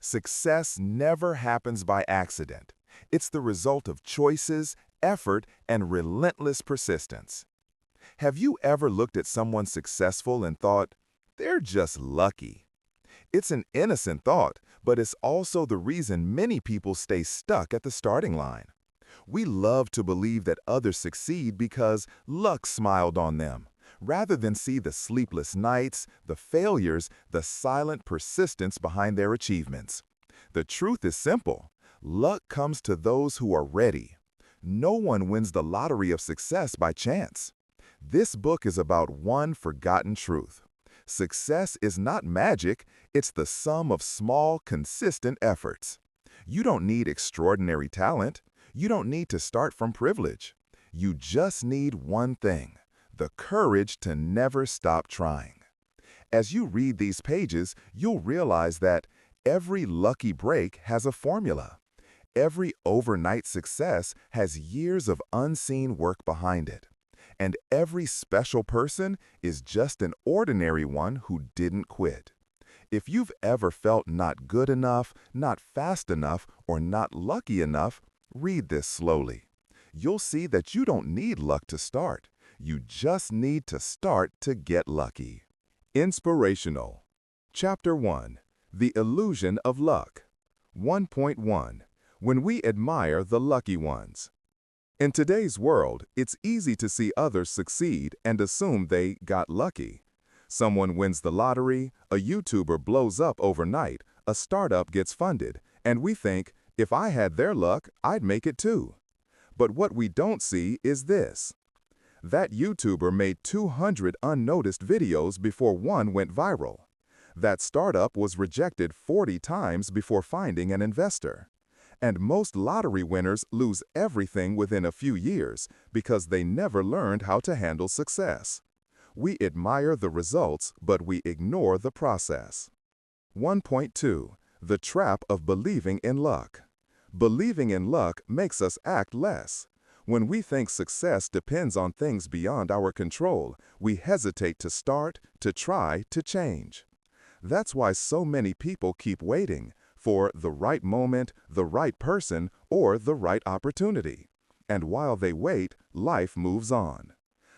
Success never happens by accident. It's the result of choices, effort, and relentless persistence. Have you ever looked at someone successful and thought, they're just lucky? It's an innocent thought, but it's also the reason many people stay stuck at the starting line. We love to believe that others succeed because luck smiled on them, rather than see the sleepless nights, the failures, the silent persistence behind their achievements. The truth is simple. Luck comes to those who are ready. No one wins the lottery of success by chance. This book is about one forgotten truth. Success is not magic, it's the sum of small, consistent efforts. You don't need extraordinary talent. You don't need to start from privilege. You just need one thing: the courage to never stop trying. As you read these pages, you'll realize that every lucky break has a formula. Every overnight success has years of unseen work behind it. And every special person is just an ordinary one who didn't quit. If you've ever felt not good enough, not fast enough, or not lucky enough, read this slowly. You'll see that you don't need luck to start. You just need to start to get lucky. Inspirational. Chapter 1. The Illusion of Luck. 1.1. When we admire the lucky ones. In today's world, it's easy to see others succeed and assume they got lucky. Someone wins the lottery, a YouTuber blows up overnight, a startup gets funded, and we think, if I had their luck, I'd make it too. But what we don't see is this. That YouTuber made 200 unnoticed videos before one went viral. That startup was rejected 40 times before finding an investor. And most lottery winners lose everything within a few years because they never learned how to handle success. We admire the results, but we ignore the process. 1.2. The Trap of Believing in Luck. Believing in luck makes us act less. When we think success depends on things beyond our control, we hesitate to start, to try, to change. That's why so many people keep waiting for the right moment, the right person, or the right opportunity. And while they wait, life moves on.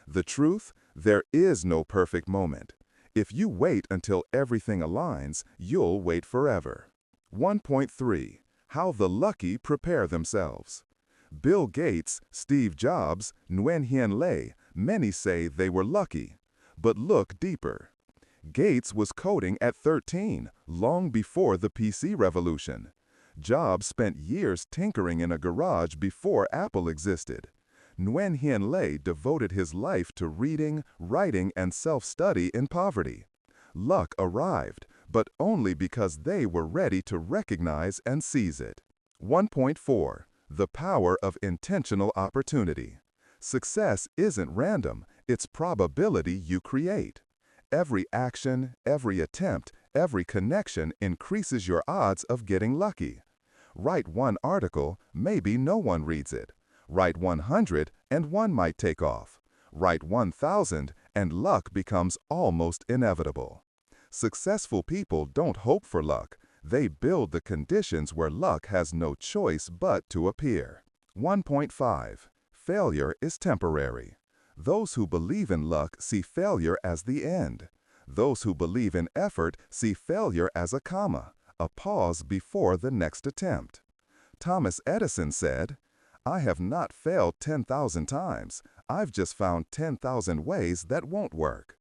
The truth? There is no perfect moment. If you wait until everything aligns, you'll wait forever. 1.3. How the Lucky Prepare Themselves. Bill Gates, Steve Jobs, Nguyen Hien Le, many say they were lucky. But look deeper. Gates was coding at 13, long before the PC revolution. Jobs spent years tinkering in a garage before Apple existed. Nguyen Hien Le devoted his life to reading, writing, and self-study in poverty. Luck arrived, but only because they were ready to recognize and seize it. 1.4. The Power of Intentional Opportunity. Success isn't random, it's probability you create. Every action, every attempt, every connection increases your odds of getting lucky. Write one article, maybe no one reads it. Write 100 and one might take off. Write 1,000 and luck becomes almost inevitable. Successful people don't hope for luck. They build the conditions where luck has no choice but to appear. 1.5. Failure is temporary. Those who believe in luck see failure as the end. Those who believe in effort see failure as a comma, a pause before the next attempt. Thomas Edison said, "I have not failed 10,000 times. I've just found 10,000 ways that won't work."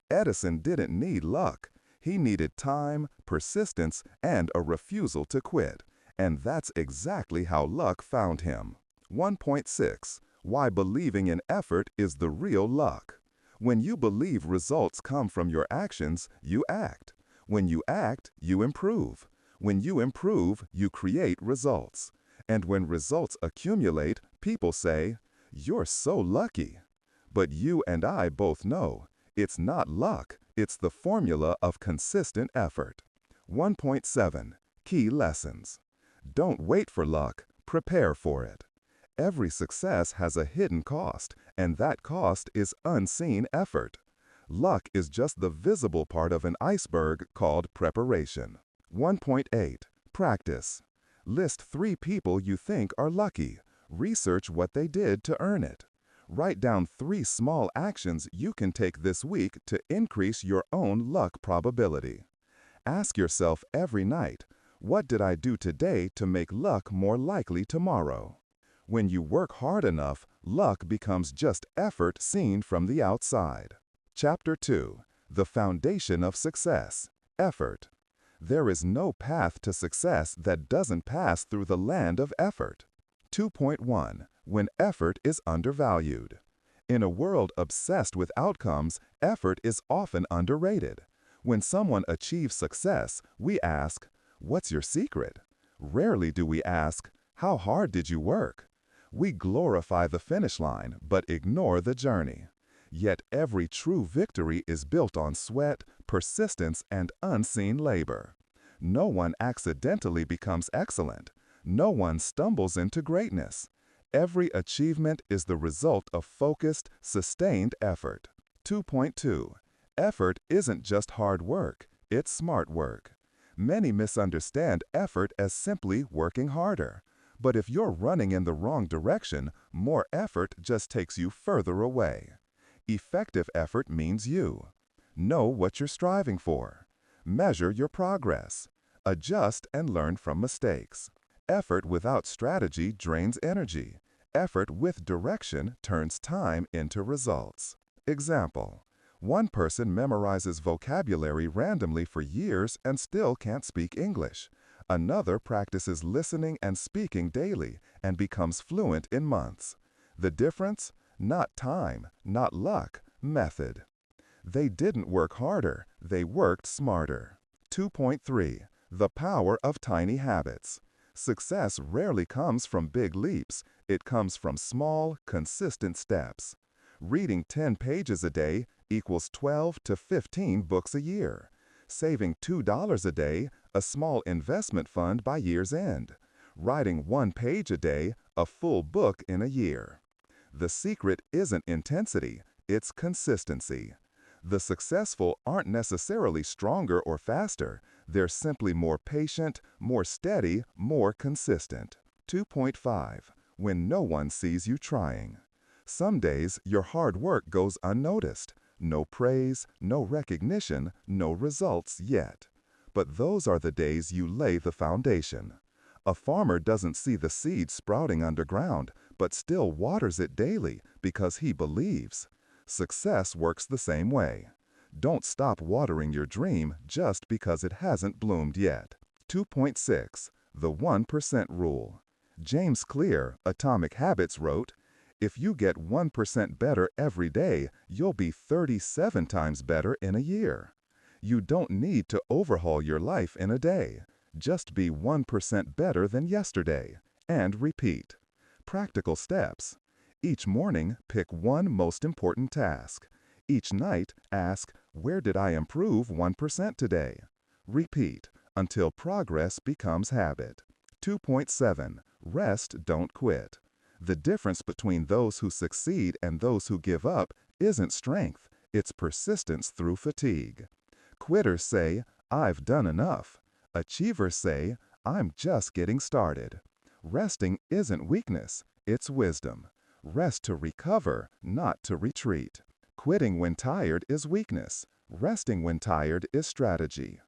Edison didn't need luck. He needed time, persistence, and a refusal to quit. And that's exactly how luck found him. 1.6. Why believing in effort is the real luck. When you believe results come from your actions, you act. When you act, you improve. When you improve, you create results. And when results accumulate, people say, "You're so lucky." But you and I both know, it's not luck, it's the formula of consistent effort. 1.7. Key Lessons. Don't wait for luck, prepare for it. Every success has a hidden cost, and that cost is unseen effort. Luck is just the visible part of an iceberg called preparation. 1.8. Practice. List 3 people you think are lucky. Research what they did to earn it. Write down 3 small actions you can take this week to increase your own luck probability. Ask yourself every night, what did I do today to make luck more likely tomorrow? When you work hard enough, luck becomes just effort seen from the outside. Chapter 2. The Foundation of Success. Effort. There is no path to success that doesn't pass through the land of effort. 2.1. When effort is undervalued. In a world obsessed with outcomes, effort is often underrated. When someone achieves success, we ask, "What's your secret?" Rarely do we ask, "How hard did you work?" We glorify the finish line, but ignore the journey. Yet every true victory is built on sweat, persistence, and unseen labor. No one accidentally becomes excellent. No one stumbles into greatness. Every achievement is the result of focused, sustained effort. 2.2. Effort isn't just hard work, it's smart work. Many misunderstand effort as simply working harder. But if you're running in the wrong direction, more effort just takes you further away. Effective effort means you. Know what you're striving for. Measure your progress. Adjust and learn from mistakes. Effort without strategy drains energy. Effort with direction turns time into results. Example: one person memorizes vocabulary randomly for years and still can't speak English. Another practices listening and speaking daily and becomes fluent in months. The difference? Not time, not luck, method. They didn't work harder, they worked smarter. 2.3. The Power of Tiny Habits. Success rarely comes from big leaps, it comes from small, consistent steps. Reading 10 pages a day equals 12 to 15 books a year. Saving $2 a day, a small investment fund by year's end. Writing 1 page a day, a full book in a year. The secret isn't intensity, it's consistency. The successful aren't necessarily stronger or faster, they're simply more patient, more steady, more consistent. 2.5. When no one sees you trying. Some days, your hard work goes unnoticed. No praise, no recognition, no results yet. But those are the days you lay the foundation. A farmer doesn't see the seed sprouting underground, but still waters it daily because he believes. Success works the same way. Don't stop watering your dream just because it hasn't bloomed yet. 2.6. The 1% Rule. James Clear, Atomic Habits, wrote, "If you get 1% better every day, you'll be 37 times better in a year." You don't need to overhaul your life in a day. Just be 1% better than yesterday. And repeat. Practical steps. Each morning, pick one most important task. Each night, ask, where did I improve 1% today? Repeat until progress becomes habit. 2.7. Rest, don't quit. The difference between those who succeed and those who give up isn't strength, it's persistence through fatigue. Quitters say, "I've done enough." Achievers say, "I'm just getting started." Resting isn't weakness, it's wisdom. Rest to recover, not to retreat. Quitting when tired is weakness. Resting when tired is strategy.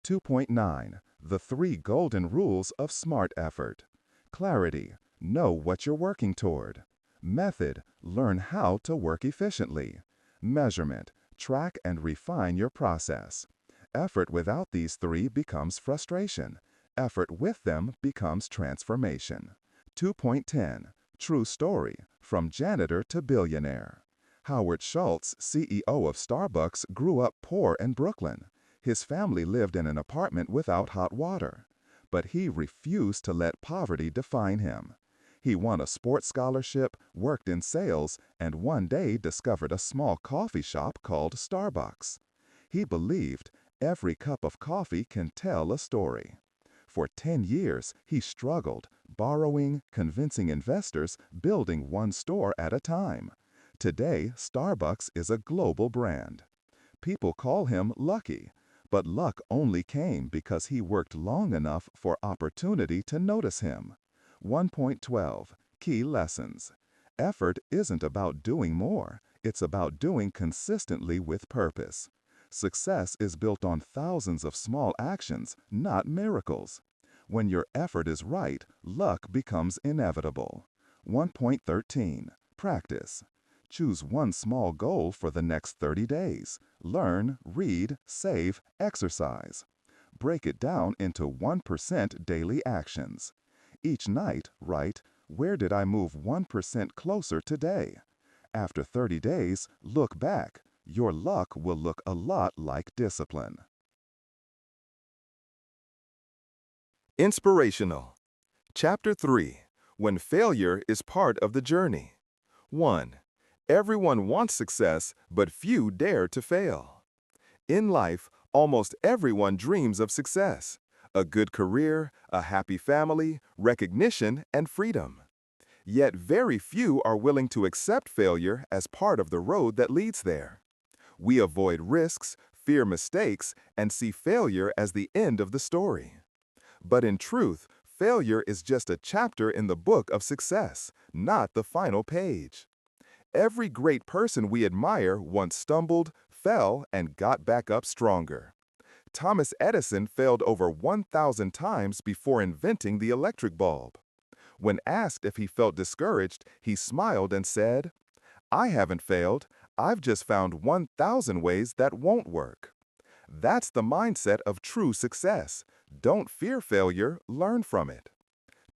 2.9. The 3 Golden Rules of Smart Effort. Clarity. Know what you're working toward. Method. Learn how to work efficiently. Measurement. Track and refine your process. Effort without these 3 becomes frustration. Effort with them becomes transformation. 2.10. True story. From janitor to billionaire. Howard Schultz, CEO of Starbucks, grew up poor in Brooklyn. His family lived in an apartment without hot water. But he refused to let poverty define him. He won a sports scholarship, worked in sales, and one day discovered a small coffee shop called Starbucks. He believed every cup of coffee can tell a story. For 10 years, he struggled, borrowing, convincing investors, building one store at a time. Today, Starbucks is a global brand. People call him lucky, But luck only came because he worked long enough for opportunity to notice him. 1.12 Key Lessons. Effort isn't about doing more, it's about doing consistently with purpose. Success is built on thousands of small actions, not miracles. When your effort is right, luck becomes inevitable. 1.13 Practice. Choose one small goal for the next 30 days. Learn, read, save, exercise. Break it down into 1% daily actions. Each night, write, "Where did I move 1% closer today?" After 30 days, look back. Your luck will look a lot like discipline. Inspirational. Chapter 3. When failure is part of the journey. 1. Everyone wants success, but few dare to fail. In life, almost everyone dreams of success: a good career, a happy family, recognition, and freedom. Yet very few are willing to accept failure as part of the road that leads there. We avoid risks, fear mistakes, and see failure as the end of the story. But in truth, failure is just a chapter in the book of success, not the final page. Every great person we admire once stumbled, fell, and got back up stronger. Thomas Edison failed over 1,000 times before inventing the electric bulb. When asked if he felt discouraged, he smiled and said, "I haven't failed. I've just found 1,000 ways that won't work." That's the mindset of true success. Don't fear failure, learn from it.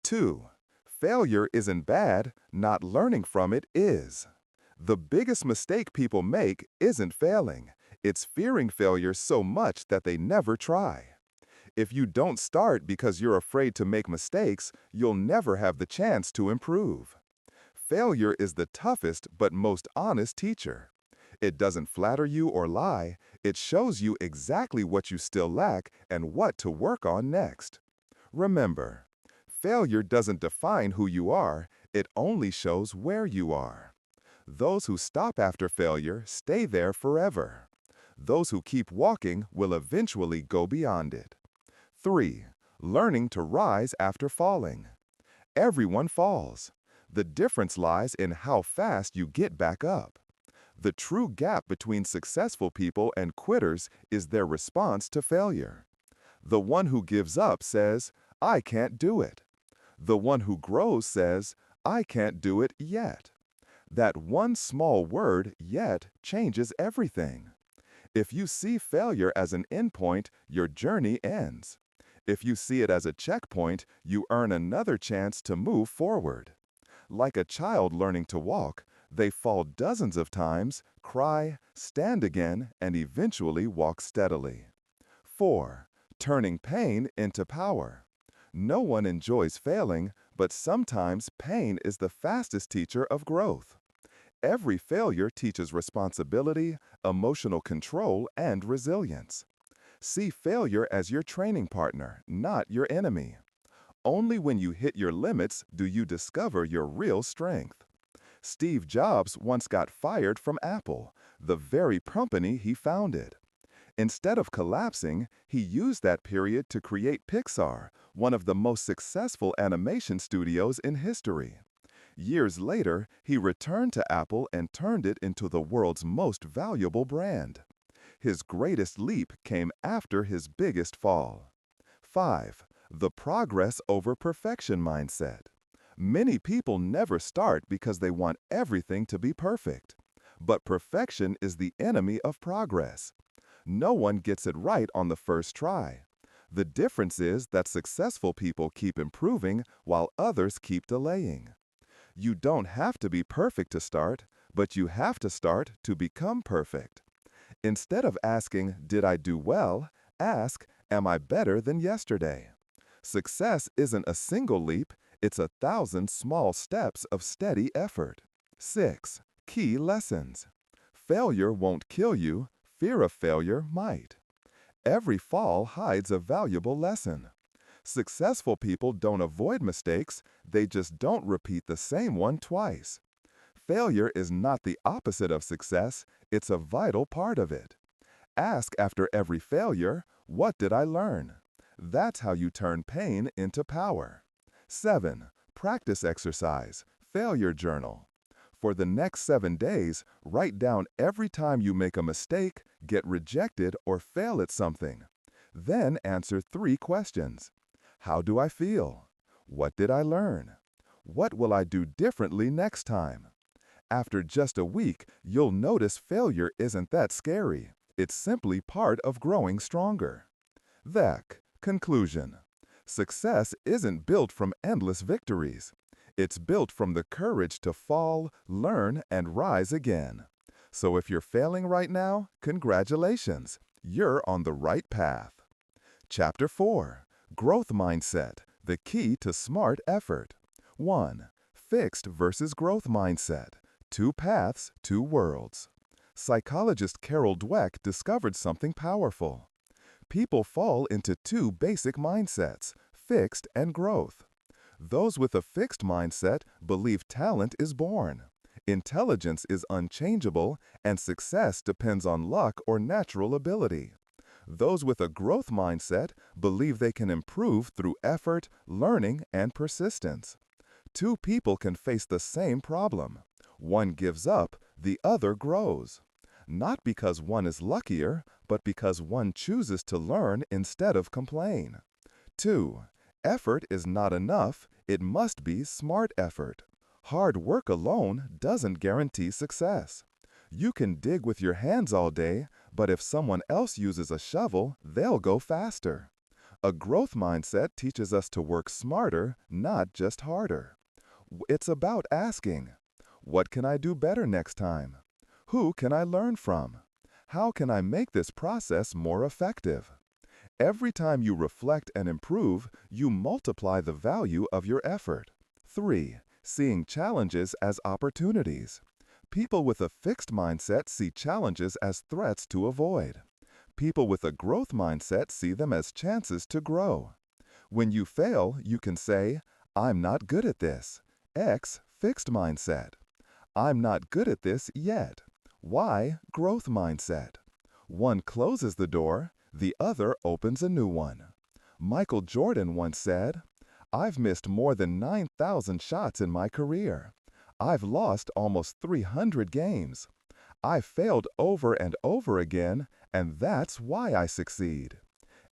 2. Failure isn't bad, not learning from it is. The biggest mistake people make isn't failing. It's fearing failure so much that they never try. If you don't start because you're afraid to make mistakes, you'll never have the chance to improve. Failure is the toughest but most honest teacher. It doesn't flatter you or lie, it shows you exactly what you still lack and what to work on next. Remember, failure doesn't define who you are, it only shows where you are. Those who stop after failure stay there forever. Those who keep walking will eventually go beyond it. 3. Learning to rise after falling. Everyone falls. The difference lies in how fast you get back up. The true gap between successful people and quitters is their response to failure. The one who gives up says, "I can't do it." The one who grows says, "I can't do it yet." That one small word, "yet," changes everything. If you see failure as an endpoint, your journey ends. If you see it as a checkpoint, you earn another chance to move forward. Like a child learning to walk, they fall dozens of times, cry, stand again, and eventually walk steadily. 4. Turning pain into power. No one enjoys failing, but sometimes pain is the fastest teacher of growth. Every failure teaches responsibility, emotional control, and resilience. See failure as your training partner, not your enemy. Only when you hit your limits do you discover your real strength. Steve Jobs once got fired from Apple, the very company he founded. Instead of collapsing, he used that period to create Pixar, one of the most successful animation studios in history. Years later, he returned to Apple and turned it into the world's most valuable brand. His greatest leap came after his biggest fall. 5. The progress over perfection mindset. Many people never start because they want everything to be perfect. But perfection is the enemy of progress. No one gets it right on the first try. The difference is that successful people keep improving while others keep delaying. You don't have to be perfect to start, but you have to start to become perfect. Instead of asking, "Did I do well?" ask, "Am I better than yesterday?" Success isn't a single leap, it's 1,000 small steps of steady effort. 6. Key lessons. Failure won't kill you, fear of failure might. Every fall hides a valuable lesson. Successful people don't avoid mistakes, they just don't repeat the same one twice. Failure is not the opposite of success, it's a vital part of it. Ask after every failure, what did I learn? That's how you turn pain into power. 7. Practice exercise, failure journal. For the next 7 days, write down every time you make a mistake, get rejected, or fail at something. Then answer 3 questions. How do I feel? What did I learn? What will I do differently next time? After just a week, you'll notice failure isn't that scary. It's simply part of growing stronger. Conclusion. Success isn't built from endless victories. It's built from the courage to fall, learn, and rise again. So if you're failing right now, congratulations. You're on the right path. Chapter 4. Growth Mindset, the key to smart effort. 1. Fixed versus growth mindset. 2 paths, 2 worlds. Psychologist Carol Dweck discovered something powerful. People fall into 2 basic mindsets, fixed and growth. Those with a fixed mindset believe talent is born, intelligence is unchangeable, and success depends on luck or natural ability. Those with a growth mindset believe they can improve through effort, learning, and persistence. 2 people can face the same problem. One gives up, the other grows. Not because one is luckier, but because one chooses to learn instead of complain. 2. Effort is not enough, it must be smart effort. Hard work alone doesn't guarantee success. You can dig with your hands all day, but if someone else uses a shovel, they'll go faster. A growth mindset teaches us to work smarter, not just harder. It's about asking, what can I do better next time? Who can I learn from? How can I make this process more effective? Every time you reflect and improve, you multiply the value of your effort. 3. Seeing challenges as opportunities. People with a fixed mindset see challenges as threats to avoid. People with a growth mindset see them as chances to grow. When you fail, you can say, I'm not good at this. X, fixed mindset. I'm not good at this yet. Y, growth mindset. One closes the door, the other opens a new one. Michael Jordan once said, I've missed more than 9,000 shots in my career. I've lost almost 300 games. I've failed over and over again, and that's why I succeed.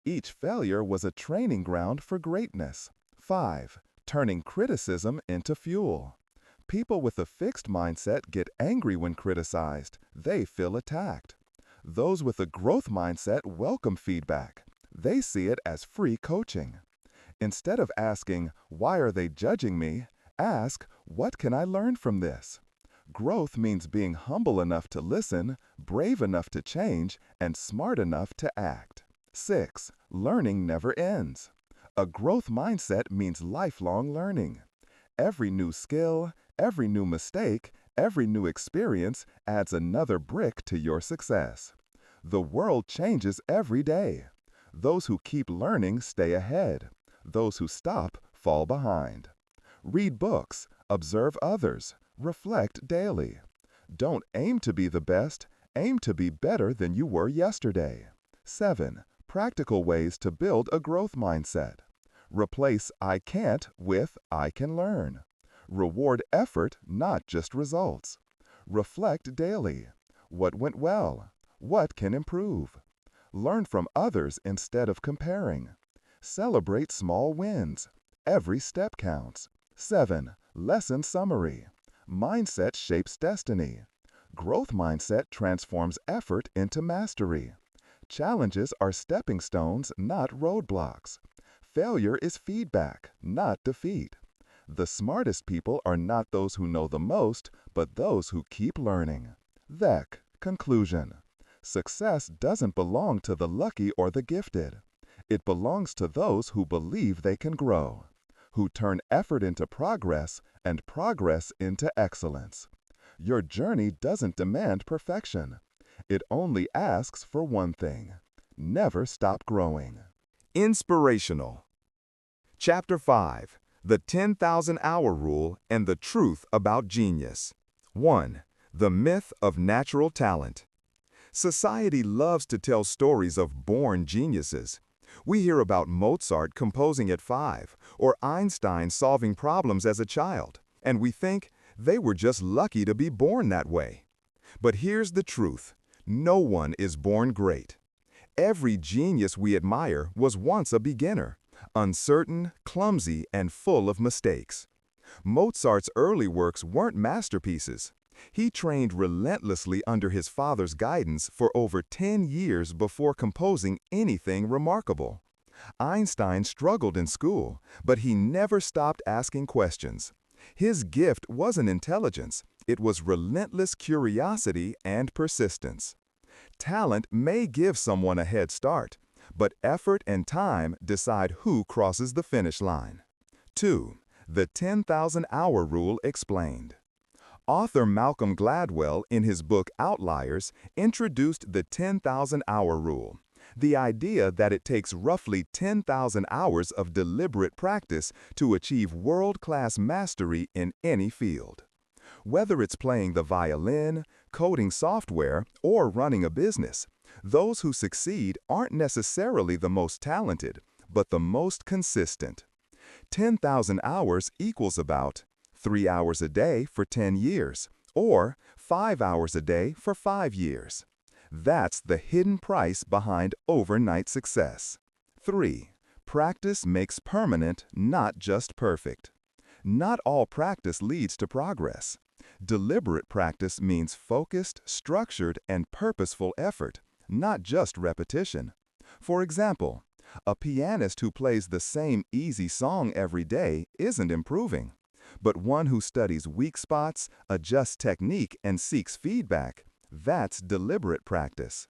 Each failure was a training ground for greatness. 5. Turning criticism into fuel. People with a fixed mindset get angry when criticized. They feel attacked. Those with a growth mindset welcome feedback. They see it as free coaching. Instead of asking, why are they judging me? Ask, what can I learn from this? Growth means being humble enough to listen, brave enough to change, and smart enough to act. 6. Learning never ends. A growth mindset means lifelong learning. Every new skill, every new mistake, every new experience adds another brick to your success. The world changes every day. Those who keep learning stay ahead. Those who stop fall behind. Read books, observe others, reflect daily. Don't aim to be the best, aim to be better than you were yesterday. 7. Practical ways to build a growth mindset. Replace I can't with I can learn. Reward effort, not just results. Reflect daily. What went well? What can improve? Learn from others instead of comparing. Celebrate small wins. Every step counts. 7. Lesson summary. Mindset shapes destiny. Growth mindset transforms effort into mastery. Challenges are stepping stones, not roadblocks. Failure is feedback, not defeat. The smartest people are not those who know the most, but those who keep learning. Conclusion. Success doesn't belong to the lucky or the gifted. It belongs to those who believe they can grow, who turn effort into progress and progress into excellence. Your journey doesn't demand perfection. It only asks for one thing: never stop growing. Inspirational. Chapter 5. The 10,000-Hour Rule and the Truth About Genius. 1. The Myth of Natural Talent. Society loves to tell stories of born geniuses. We hear about Mozart composing at 5 or Einstein solving problems as a child, and we think they were just lucky to be born that way. But here's the truth. No one is born great. Every genius we admire was once a beginner, uncertain, clumsy, and full of mistakes. Mozart's early works weren't masterpieces. He trained relentlessly under his father's guidance for over 10 years before composing anything remarkable. Einstein struggled in school, but he never stopped asking questions. His gift wasn't intelligence, it was relentless curiosity and persistence. Talent may give someone a head start, but effort and time decide who crosses the finish line. 2. The 10,000-hour rule explained. Author Malcolm Gladwell, in his book Outliers, introduced the 10,000-hour rule, the idea that it takes roughly 10,000 hours of deliberate practice to achieve world-class mastery in any field. Whether it's playing the violin, coding software, or running a business, those who succeed aren't necessarily the most talented, but the most consistent. 10,000 hours equals about 3 hours a day for 10 years, or 5 hours a day for 5 years. That's the hidden price behind overnight success. 3. Practice makes permanent, not just perfect. Not all practice leads to progress. Deliberate practice means focused, structured, and purposeful effort, not just repetition. For example, a pianist who plays the same easy song every day isn't improving. But one who studies weak spots, adjusts technique, and seeks feedback, that's deliberate practice.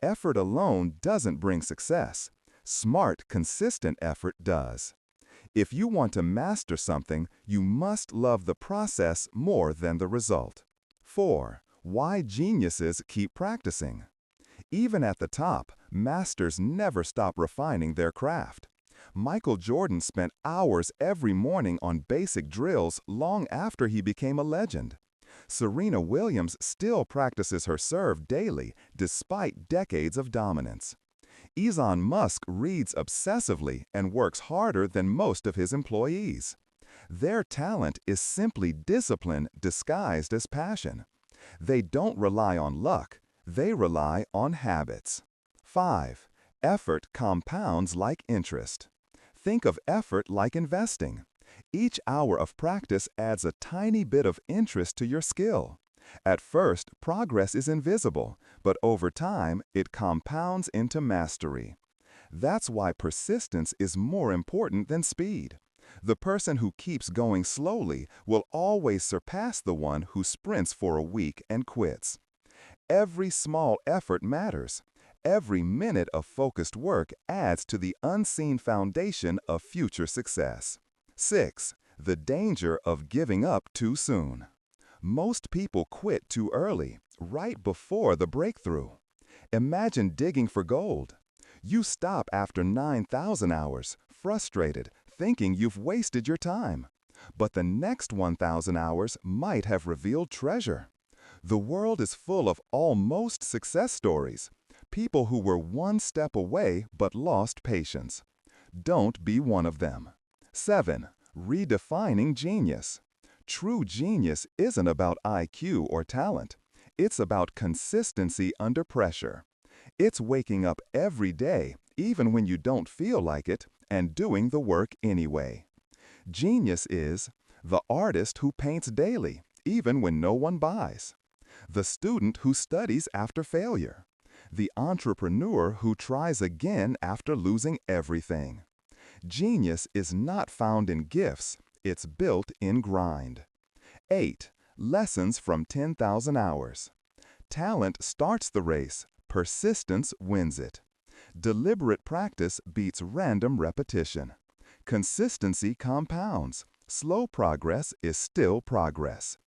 Effort alone doesn't bring success. Smart, consistent effort does. If you want to master something, you must love the process more than the result. 4. Why geniuses keep practicing. Even at the top, masters never stop refining their craft. Michael Jordan spent hours every morning on basic drills long after he became a legend. Serena Williams still practices her serve daily despite decades of dominance. Elon Musk reads obsessively and works harder than most of his employees. Their talent is simply discipline disguised as passion. They don't rely on luck, they rely on habits. 5. Effort compounds like interest. Think of effort like investing. Each hour of practice adds a tiny bit of interest to your skill. At first, progress is invisible, but over time, it compounds into mastery. That's why persistence is more important than speed. The person who keeps going slowly will always surpass the one who sprints for a week and quits. Every small effort matters. Every minute of focused work adds to the unseen foundation of future success. 6. The danger of giving up too soon. Most people quit too early, right before the breakthrough. Imagine digging for gold. You stop after 9,000 hours, frustrated, thinking you've wasted your time. But the next 1,000 hours might have revealed treasure. The world is full of almost success stories. People who were one step away but lost patience. Don't be one of them. 7. Redefining genius. True genius isn't about IQ or talent. It's about consistency under pressure. It's waking up every day, even when you don't feel like it, and doing the work anyway. Genius is the artist who paints daily, even when no one buys. The student who studies after failure. The entrepreneur who tries again after losing everything. Genius is not found in gifts, it's built in grind. 8. Lessons from 10,000 hours. Talent starts the race, persistence wins it. Deliberate practice beats random repetition. Consistency compounds. Slow progress is still progress.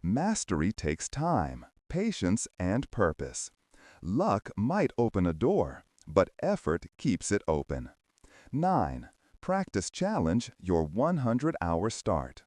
Mastery takes time, patience, and purpose. Luck might open a door, but effort keeps it open. 9. Practice challenge your 100-hour start.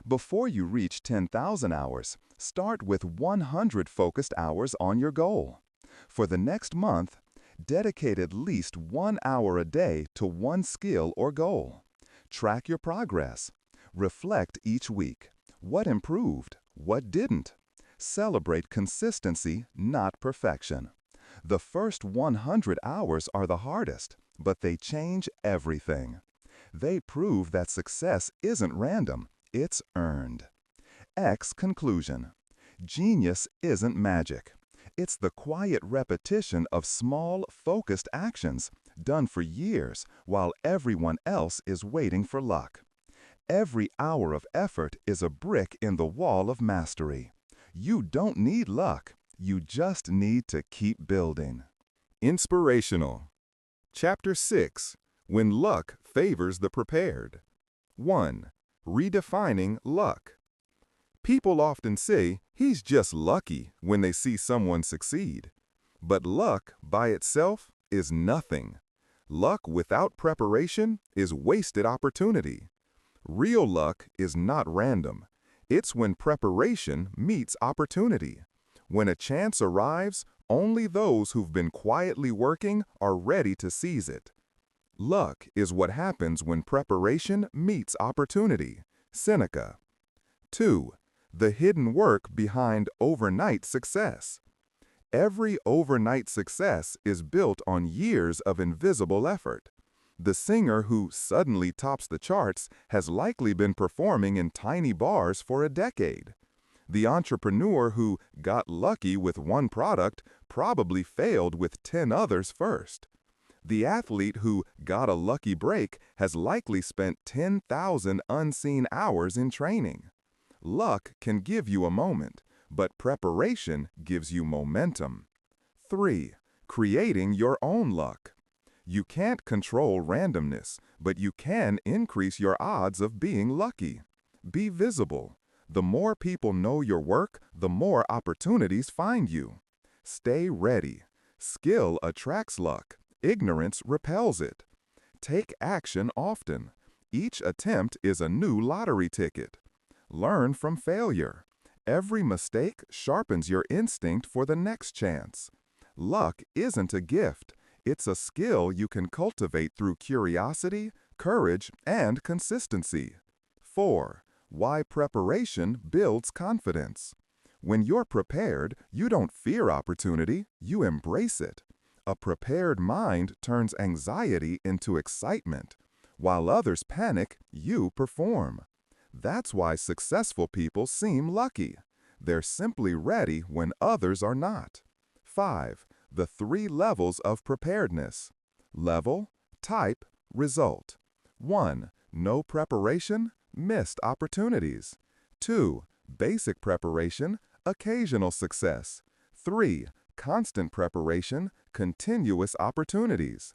Before you reach 10,000 hours, start with 100 focused hours on your goal. For the next month, dedicate at least 1 hour a day to one skill or goal. Track your progress. Reflect each week. What improved? What didn't? Celebrate consistency, not perfection. The first 100 hours are the hardest, but they change everything. They prove that success isn't random, it's earned. X conclusion. Genius isn't magic. It's the quiet repetition of small, focused actions done for years while everyone else is waiting for luck. Every hour of effort is a brick in the wall of mastery. You don't need luck. You just need to keep building. Inspirational. Chapter 6. When Luck Favors the Prepared. 1. Redefining luck. People often say, "He's just lucky," when they see someone succeed. But luck, by itself, is nothing. Luck without preparation is wasted opportunity. Real luck is not random. It's when preparation meets opportunity. When a chance arrives, only those who've been quietly working are ready to seize it. Luck is what happens when preparation meets opportunity. Seneca. 2. The hidden work behind overnight success. Every overnight success is built on years of invisible effort. The singer who suddenly tops the charts has likely been performing in tiny bars for a decade. The entrepreneur who got lucky with one product probably failed with 10 others first. The athlete who got a lucky break has likely spent 10,000 unseen hours in training. Luck can give you a moment, but preparation gives you momentum. 3. Creating your own luck. You can't control randomness, but you can increase your odds of being lucky. Be visible. The more people know your work, the more opportunities find you. Stay ready. Skill attracts luck. Ignorance repels it. Take action often. Each attempt is a new lottery ticket. Learn from failure. Every mistake sharpens your instinct for the next chance. Luck isn't a gift. It's a skill you can cultivate through curiosity, courage, and consistency. 4. Why preparation builds confidence. When you're prepared, you don't fear opportunity, you embrace it. A prepared mind turns anxiety into excitement. While others panic, you perform. That's why successful people seem lucky. They're simply ready when others are not. 5. The 3 levels of preparedness. Level, type, result. 1. No preparation, missed opportunities. 2. Basic preparation, occasional success. 3. Constant preparation, continuous opportunities.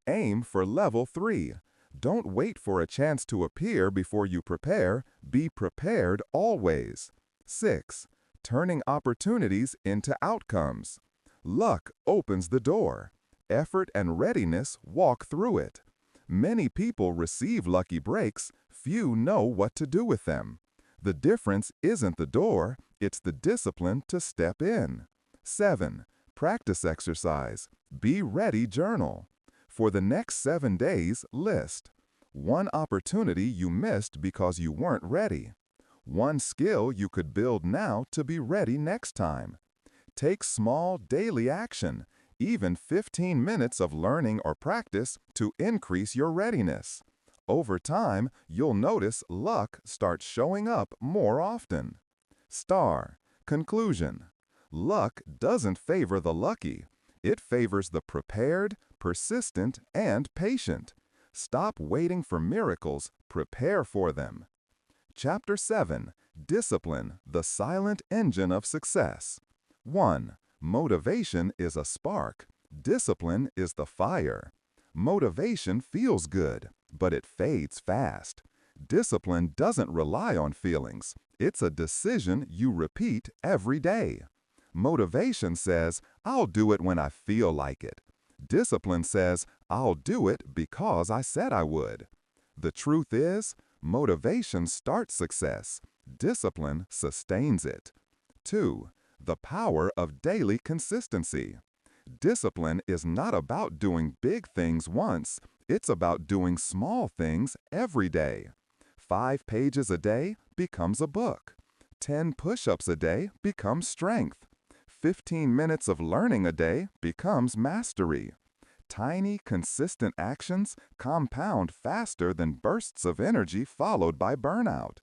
Aim for level 3. Don't wait for a chance to appear before you prepare. Be prepared always. 6. Turning opportunities into outcomes. Luck opens the door. Effort and readiness walk through it. Many people receive lucky breaks, few know what to do with them. The difference isn't the door, it's the discipline to step in. 7. Practice exercise. Be ready journal. For the next 7 days, list. 1 opportunity you missed because you weren't ready. 1 skill you could build now to be ready next time. Take small daily action, even 15 minutes of learning or practice to increase your readiness. Over time, you'll notice luck starts showing up more often. Star. Conclusion. Luck doesn't favor the lucky. It favors the prepared, persistent, and patient. Stop waiting for miracles, prepare for them. Chapter 7. Discipline, the silent engine of success. 1. Motivation is a spark. Discipline is the fire. Motivation feels good, but it fades fast. Discipline doesn't rely on feelings. It's a decision you repeat every day. Motivation says, "I'll do it when I feel like it." Discipline says, "I'll do it because I said I would." The truth is, motivation starts success. Discipline sustains it. 2. The power of daily consistency. Discipline is not about doing big things once, it's about doing small things every day. 5 pages a day becomes a book. 10 push-ups a day becomes strength. 15 minutes of learning a day becomes mastery. Tiny, consistent actions compound faster than bursts of energy followed by burnout.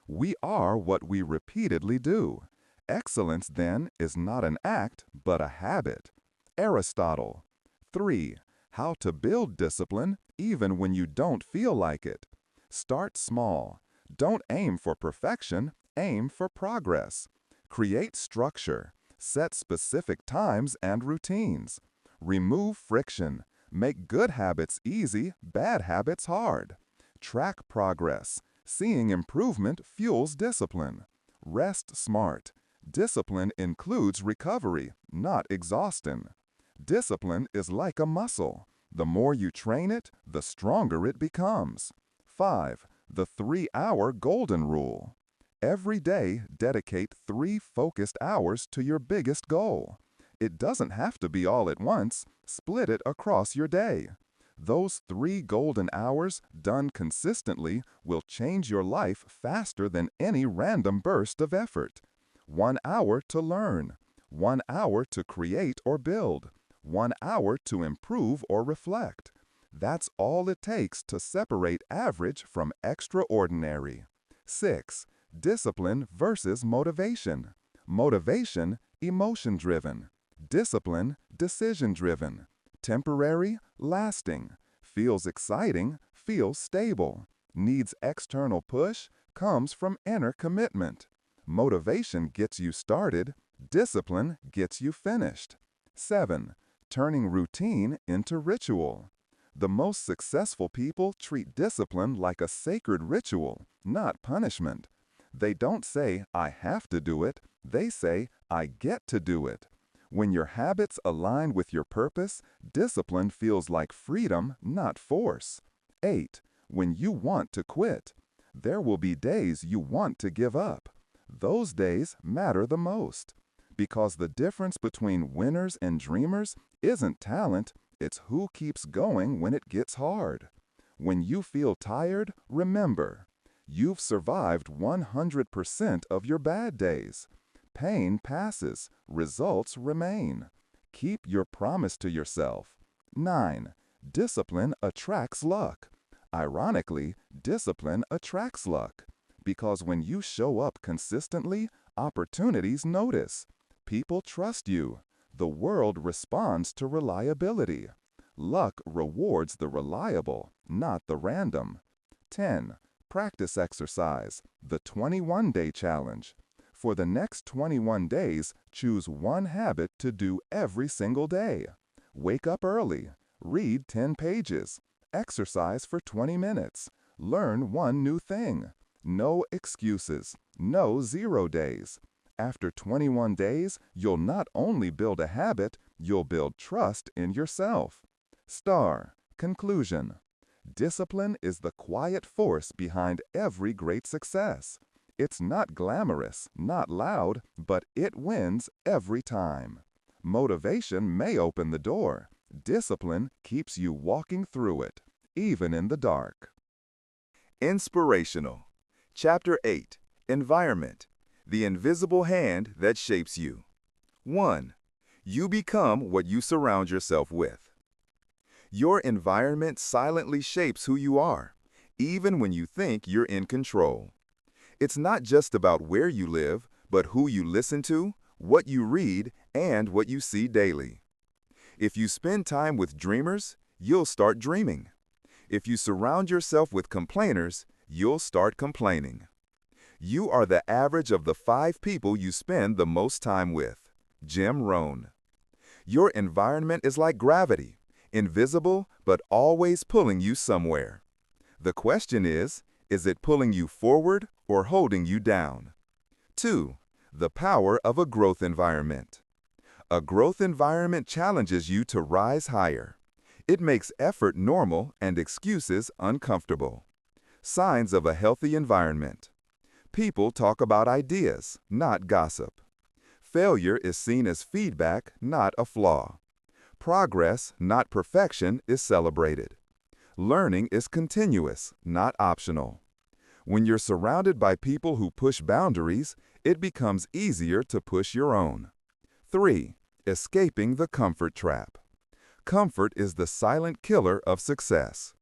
We are what we repeatedly do. Excellence, then, is not an act, but a habit. Aristotle. 3. How to build discipline even when you don't feel like it. Start small. Don't aim for perfection, aim for progress. Create structure. Set specific times and routines. Remove friction. Make good habits easy, bad habits hard. Track progress. Seeing improvement fuels discipline. Rest smart. Discipline includes recovery, not exhaustion. Discipline is like a muscle. The more you train it, the stronger it becomes. 5. The 3-hour golden rule. Every day, dedicate 3 focused hours to your biggest goal. It doesn't have to be all at once. Split it across your day. Those 3 golden hours, done consistently, will change your life faster than any random burst of effort. 1 hour to learn. 1 hour to create or build. 1 hour to improve or reflect. That's all it takes to separate average from extraordinary. 6. Discipline versus motivation. Motivation, emotion-driven. Discipline, decision-driven. Temporary, lasting. Feels exciting, feels stable. Needs external push, comes from inner commitment. Motivation gets you started, discipline gets you finished. 7. Turning routine into ritual. The most successful people treat discipline like a sacred ritual, not punishment. They don't say, I have to do it. They say, I get to do it. When your habits align with your purpose, discipline feels like freedom, not force. 8. When you want to quit. There will be days you want to give up. Those days matter the most. Because the difference between winners and dreamers isn't talent, it's who keeps going when it gets hard. When you feel tired, remember, you've survived 100% of your bad days. Pain passes, results remain. Keep your promise to yourself. 9. Discipline attracts luck. Ironically, discipline attracts luck. Because when you show up consistently, opportunities notice. People trust you. The world responds to reliability. Luck rewards the reliable, not the random. 10. Practice exercise, the 21-day challenge. For the next 21 days, choose one habit to do every single day. Wake up early. Read 10 pages. Exercise for 20 minutes. Learn one new thing. No excuses. No 0 days. After 21 days, you'll not only build a habit, you'll build trust in yourself. Conclusion. Discipline is the quiet force behind every great success. It's not glamorous, not loud, but it wins every time. Motivation may open the door. Discipline keeps you walking through it, even in the dark. Inspirational. Chapter 8. Environment. The invisible hand that shapes you. 1. You become what you surround yourself with. Your environment silently shapes who you are, even when you think you're in control. It's not just about where you live, but who you listen to, what you read, and what you see daily. If you spend time with dreamers, you'll start dreaming. If you surround yourself with complainers, you'll start complaining. You are the average of the 5 people you spend the most time with. Jim Rohn. Your environment is like gravity, invisible but always pulling you somewhere. The question is it pulling you forward or holding you down? 2. The power of a growth environment. A growth environment challenges you to rise higher. It makes effort normal and excuses uncomfortable. Signs of a healthy environment. People talk about ideas, not gossip. Failure is seen as feedback, not a flaw. Progress, not perfection, is celebrated. Learning is continuous, not optional. When you're surrounded by people who push boundaries, it becomes easier to push your own. 3. Escaping the comfort trap. Comfort is the silent killer of success.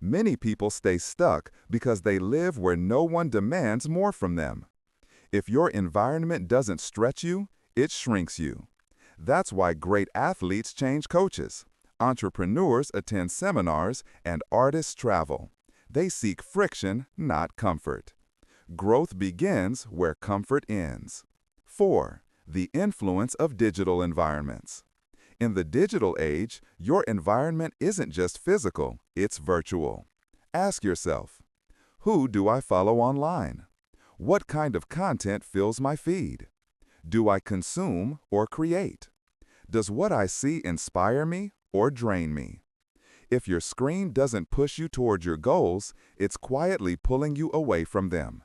Many people stay stuck because they live where no one demands more from them. If your environment doesn't stretch you, it shrinks you. That's why great athletes change coaches, entrepreneurs attend seminars, and artists travel. They seek friction, not comfort. Growth begins where comfort ends. 4. The influence of digital environments. In the digital age, your environment isn't just physical, it's virtual. Ask yourself, who do I follow online? What kind of content fills my feed? Do I consume or create? Does what I see inspire me or drain me? If your screen doesn't push you toward your goals, it's quietly pulling you away from them.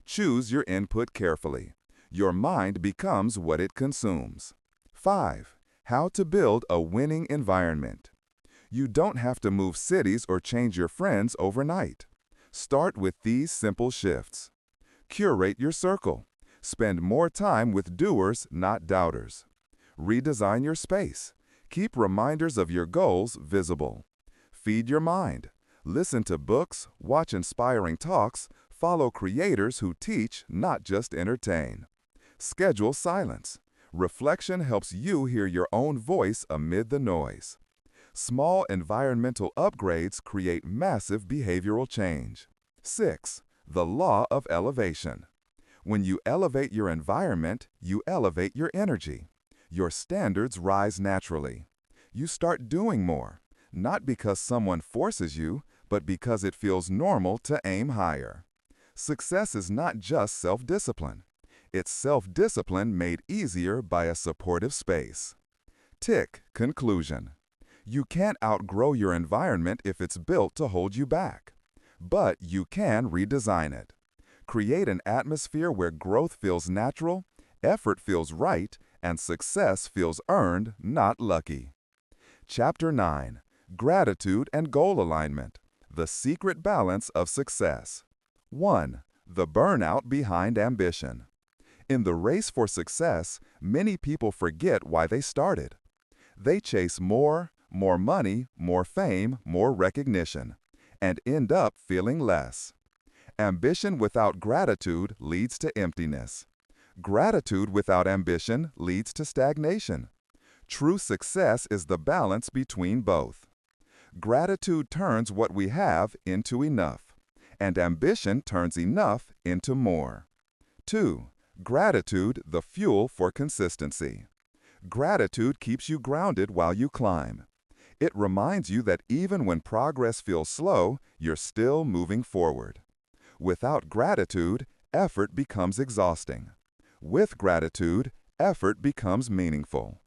Choose your input carefully. Your mind becomes what it consumes. 5. How to build a winning environment. You don't have to move cities or change your friends overnight. Start with these simple shifts. Curate your circle. Spend more time with doers, not doubters. Redesign your space. Keep reminders of your goals visible. Feed your mind. Listen to books, watch inspiring talks, follow creators who teach, not just entertain. Schedule silence. Reflection helps you hear your own voice amid the noise. Small environmental upgrades create massive behavioral change. 6. The law of elevation. When you elevate your environment, you elevate your energy. Your standards rise naturally. You start doing more, not because someone forces you, but because it feels normal to aim higher. Success is not just self-discipline. It's self-discipline made easier by a supportive space. Conclusion. You can't outgrow your environment if it's built to hold you back. But you can redesign it. Create an atmosphere where growth feels natural, effort feels right, and success feels earned, not lucky. Chapter 9. Gratitude and Goal Alignment. The Secret Balance of Success. 1. The burnout behind ambition. In the race for success, many people forget why they started. They chase more money, more fame, more recognition, and end up feeling less. Ambition without gratitude leads to emptiness. Gratitude without ambition leads to stagnation. True success is the balance between both. Gratitude turns what we have into enough, and ambition turns enough into more. 2. Gratitude, the fuel for consistency. Gratitude keeps you grounded while you climb. It reminds you that even when progress feels slow, you're still moving forward. Without gratitude, effort becomes exhausting. With gratitude, effort becomes meaningful.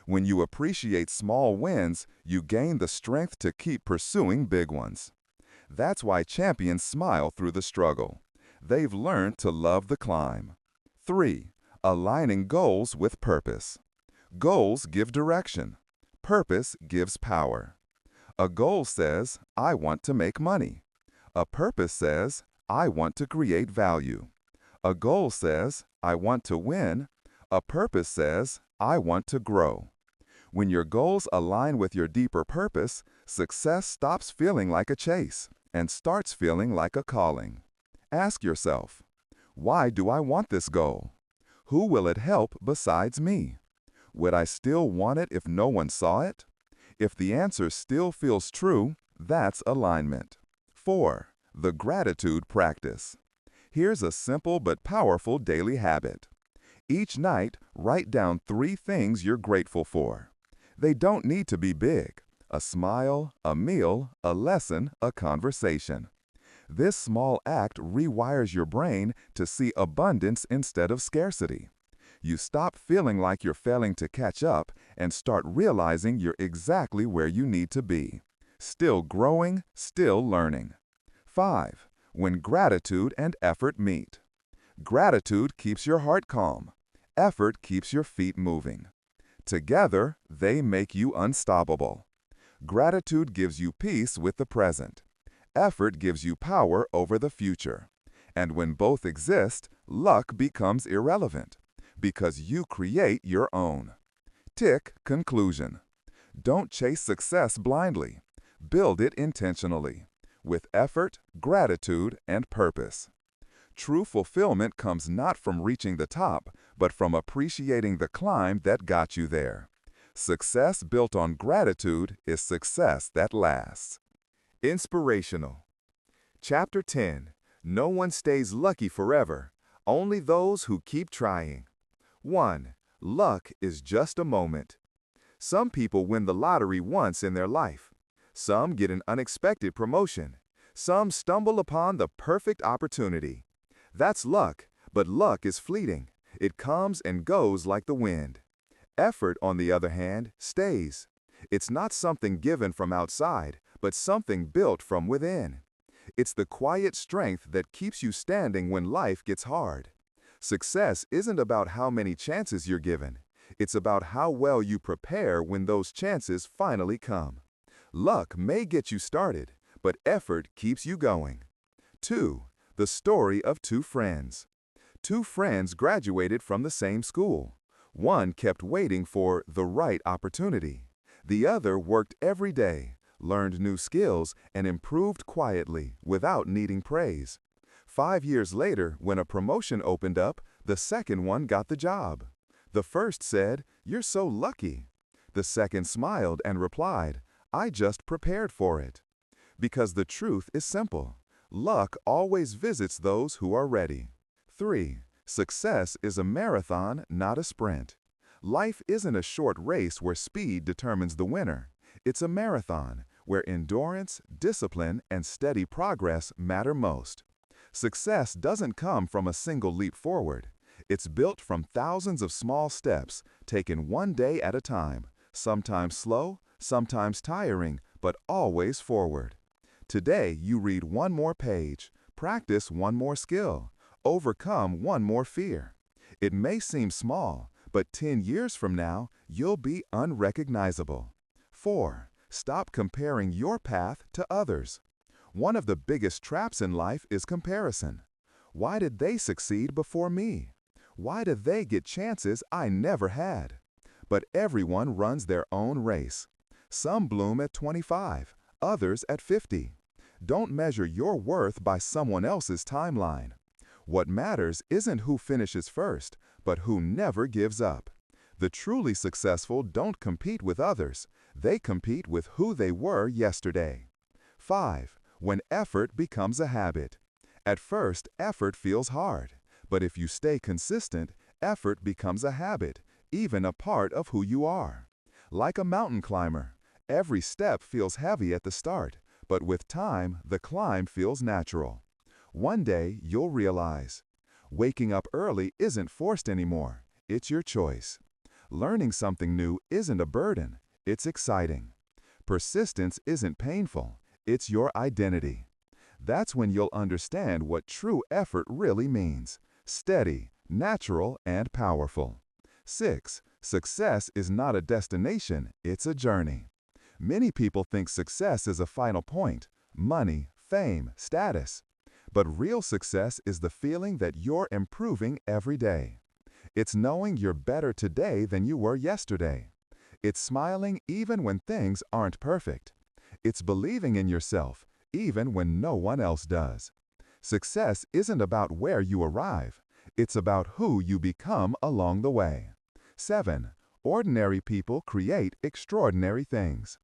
When you appreciate small wins, you gain the strength to keep pursuing big ones. That's why champions smile through the struggle. They've learned to love the climb. 3. Aligning goals with purpose. Goals give direction. Purpose gives power. A goal says, I want to make money. A purpose says, I want to create value. A goal says, I want to win. A purpose says, I want to grow. When your goals align with your deeper purpose, success stops feeling like a chase and starts feeling like a calling. Ask yourself, why do I want this goal? Who will it help besides me? Would I still want it if no one saw it? If the answer still feels true, that's alignment. 4. The gratitude practice. Here's a simple but powerful daily habit. Each night, write down 3 things you're grateful for. They don't need to be big. A smile, a meal, a lesson, a conversation. This small act rewires your brain to see abundance instead of scarcity. You stop feeling like you're failing to catch up and start realizing you're exactly where you need to be. Still growing, still learning. 5. When gratitude and effort meet. Gratitude keeps your heart calm. Effort keeps your feet moving. Together, they make you unstoppable. Gratitude gives you peace with the present. Effort gives you power over the future. And when both exist, luck becomes irrelevant, because you create your own. Tick conclusion. Don't chase success blindly. Build it intentionally, with effort, gratitude, and purpose. True fulfillment comes not from reaching the top, but from appreciating the climb that got you there. Success built on gratitude is success that lasts. Inspirational. Chapter 10. No one stays lucky forever, only those who keep trying. 1. Luck is just a moment. Some people win the lottery once in their life. Some get an unexpected promotion. Some stumble upon the perfect opportunity. That's luck, but luck is fleeting. It comes and goes like the wind. Effort, on the other hand, stays. It's not something given from outside, but something built from within. It's the quiet strength that keeps you standing when life gets hard. Success isn't about how many chances you're given. It's about how well you prepare when those chances finally come. Luck may get you started, but effort keeps you going. 2. The story of two friends. Two friends graduated from the same school. One kept waiting for the right opportunity. The other worked every day, learned new skills, and improved quietly without needing praise. 5 years later, when a promotion opened up, the second one got the job. The first said, "You're so lucky." The second smiled and replied, "I just prepared for it." Because the truth is simple. Luck always visits those who are ready. 3. Success is a marathon, not a sprint. Life isn't a short race where speed determines the winner. It's a marathon where endurance, discipline, and steady progress matter most. Success doesn't come from a single leap forward. It's built from thousands of small steps, taken one day at a time, sometimes slow, sometimes tiring, but always forward. Today, you read one more page, practice one more skill, overcome one more fear. It may seem small, but 10 years from now, you'll be unrecognizable. 4. Stop comparing your path to others. One of the biggest traps in life is comparison. Why did they succeed before me? Why did they get chances I never had? But everyone runs their own race. Some bloom at 25, others at 50. Don't measure your worth by someone else's timeline. What matters isn't who finishes first, but who never gives up. The truly successful don't compete with others. They compete with who they were yesterday. 5. When effort becomes a habit. At first, effort feels hard. But if you stay consistent, effort becomes a habit, even a part of who you are. Like a mountain climber, every step feels heavy at the start, but with time, the climb feels natural. One day, you'll realize, waking up early isn't forced anymore. It's your choice. Learning something new isn't a burden. It's exciting. Persistence isn't painful. It's your identity. That's when you'll understand what true effort really means. Steady, natural, and powerful. 6. Success is not a destination, it's a journey. Many people think success is a final point, money, fame, status. But real success is the feeling that you're improving every day. It's knowing you're better today than you were yesterday. It's smiling even when things aren't perfect. It's believing in yourself, even when no one else does. Success isn't about where you arrive. It's about who you become along the way. 7. Ordinary people create extraordinary things.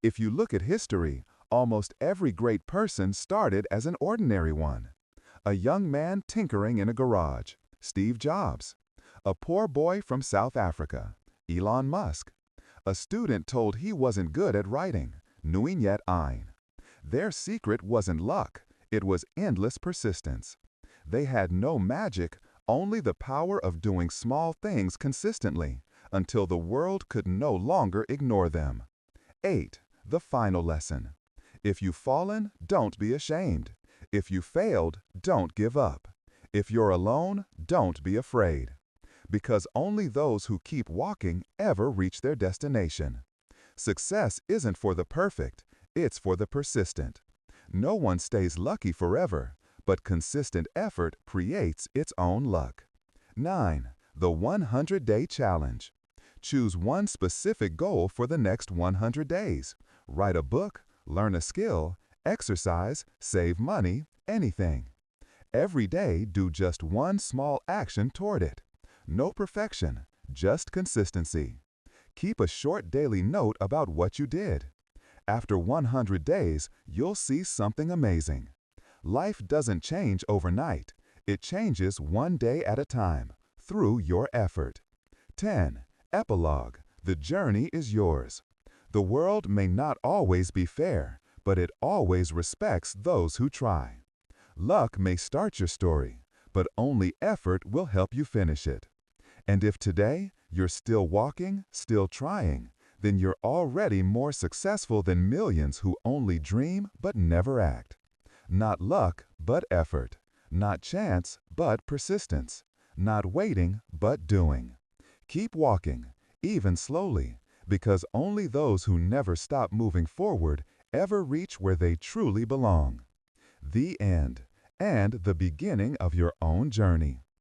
If you look at history, almost every great person started as an ordinary one. A young man tinkering in a garage, Steve Jobs. A poor boy from South Africa, Elon Musk. A student told he wasn't good at writing, Nguyen Yet Ayn. Their secret wasn't luck, it was endless persistence. They had no magic, only the power of doing small things consistently, until the world could no longer ignore them. 8. The final lesson. If you've fallen, don't be ashamed. If you failed, don't give up. If you're alone, don't be afraid. Because only those who keep walking ever reach their destination. Success isn't for the perfect, it's for the persistent. No one stays lucky forever, but consistent effort creates its own luck. 9. The 100-Day Challenge. Choose one specific goal for the next 100 days. Write a book, learn a skill, exercise, save money, anything. Every day, do just one small action toward it. No perfection, just consistency. Keep a short daily note about what you did. After 100 days, you'll see something amazing. Life doesn't change overnight. It changes one day at a time, through your effort. 10. Epilogue. The journey is yours. The world may not always be fair, but it always respects those who try. Luck may start your story, but only effort will help you finish it. And if today you're still walking, still trying, then you're already more successful than millions who only dream but never act. Not luck, but effort. Not chance, but persistence. Not waiting, but doing. Keep walking, even slowly, because only those who never stop moving forward ever reach where they truly belong. The end, and the beginning of your own journey.